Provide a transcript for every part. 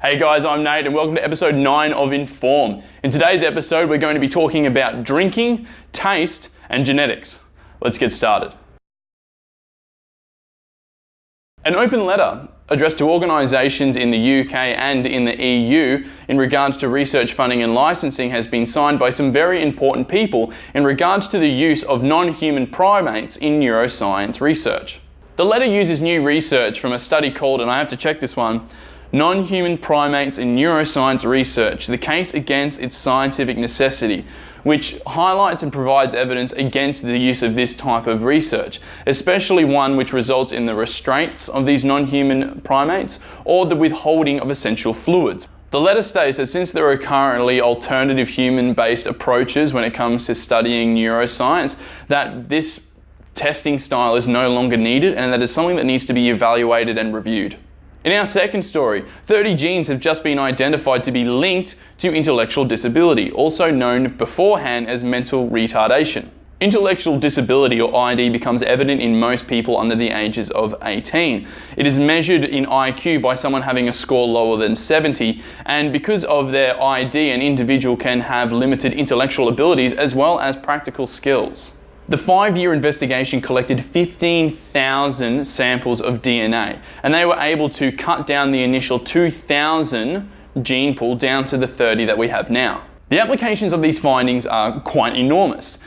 Hey guys, I'm Nate and welcome to episode 9 of Inform. In today's episode, we're going to be talking about drinking, taste, and genetics. Let's get started. An open letter addressed to organisations in the UK and in the EU in regards to research funding and licensing has been signed by some very important people in regards to the use of non-human primates in neuroscience research. The letter uses new research from a study called, and I have to check this one, Non-Human Primates in Neuroscience Research, the Case Against Its Scientific Necessity, which highlights and provides evidence against the use of this type of research, especially one which results in the restraints of these non-human primates or the withholding of essential fluids. The letter states that since there are currently alternative human-based approaches when it comes to studying neuroscience, that this testing style is no longer needed and that is something that needs to be evaluated and reviewed. In our second story, 30 genes have just been identified to be linked to intellectual disability, also known beforehand as mental retardation. Intellectual disability, or ID, becomes evident in most people under the ages of 18. It is measured in IQ by someone having a score lower than 70, and because of their ID, an individual can have limited intellectual abilities as well as practical skills. The 5-year investigation collected 15,000 samples of DNA, and they were able to cut down the initial 2,000 gene pool down to the 30 that we have now. The applications of these findings are quite enormous.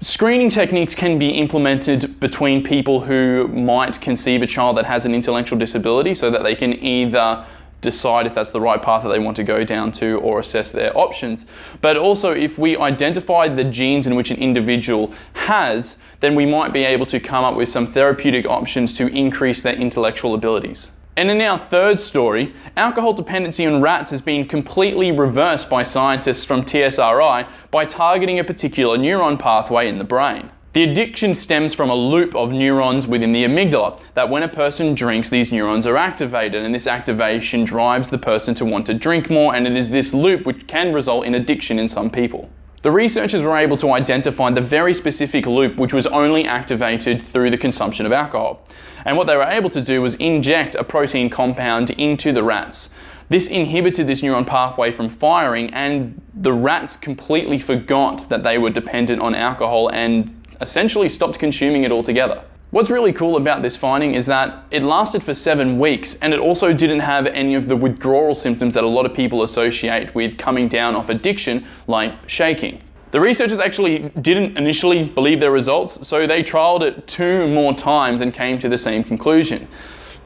Screening techniques can be implemented between people who might conceive a child that has an intellectual disability so that they can either decide if that's the right path that they want to go down to or assess their options. But also, if we identify the genes in which an individual has, then we might be able to come up with some therapeutic options to increase their intellectual abilities. And in our third story, alcohol dependency in rats has been completely reversed by scientists from TSRI by targeting a particular neuron pathway in the brain. The addiction stems from a loop of neurons within the amygdala, that when a person drinks, these neurons are activated, and this activation drives the person to want to drink more, and it is this loop which can result in addiction in some people. The researchers were able to identify the very specific loop which was only activated through the consumption of alcohol. And what they were able to do was inject a protein compound into the rats. This inhibited this neuron pathway from firing, and the rats completely forgot that they were dependent on alcohol and essentially stopped consuming it altogether. What's really cool about this finding is that it lasted for 7 weeks, and it also didn't have any of the withdrawal symptoms that a lot of people associate with coming down off addiction, like shaking. The researchers actually didn't initially believe their results, so they trialed it 2 more times and came to the same conclusion.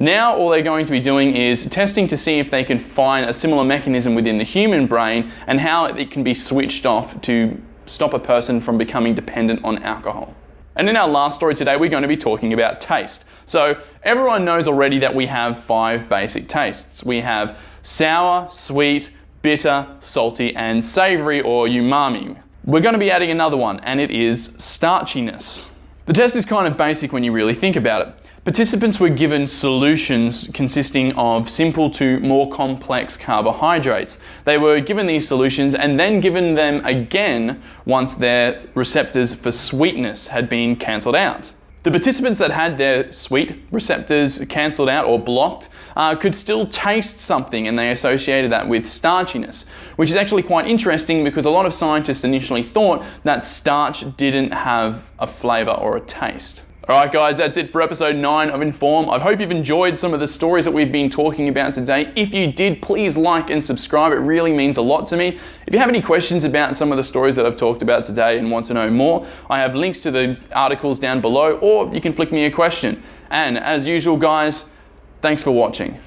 Now all they're going to be doing is testing to see if they can find a similar mechanism within the human brain and how it can be switched off to stop a person from becoming dependent on alcohol. And in our last story today, we're going to be talking about taste. So everyone knows already that we have 5 basic tastes. We have sour, sweet, bitter, salty, and savory, or umami. We're going to be adding another one, and it is starchiness. The test is kind of basic when you really think about it. Participants were given solutions consisting of simple to more complex carbohydrates. They were given these solutions and then given them again once their receptors for sweetness had been cancelled out. The participants that had their sweet receptors cancelled out or blocked could still taste something, and they associated that with starchiness, which is actually quite interesting because a lot of scientists initially thought that starch didn't have a flavour or a taste. Alright guys, that's it for episode 9 of Inform. I hope you've enjoyed some of the stories that we've been talking about today. If you did, please like and subscribe. It really means a lot to me. If you have any questions about some of the stories that I've talked about today and want to know more, I have links to the articles down below, or you can flick me a question. And as usual guys, thanks for watching.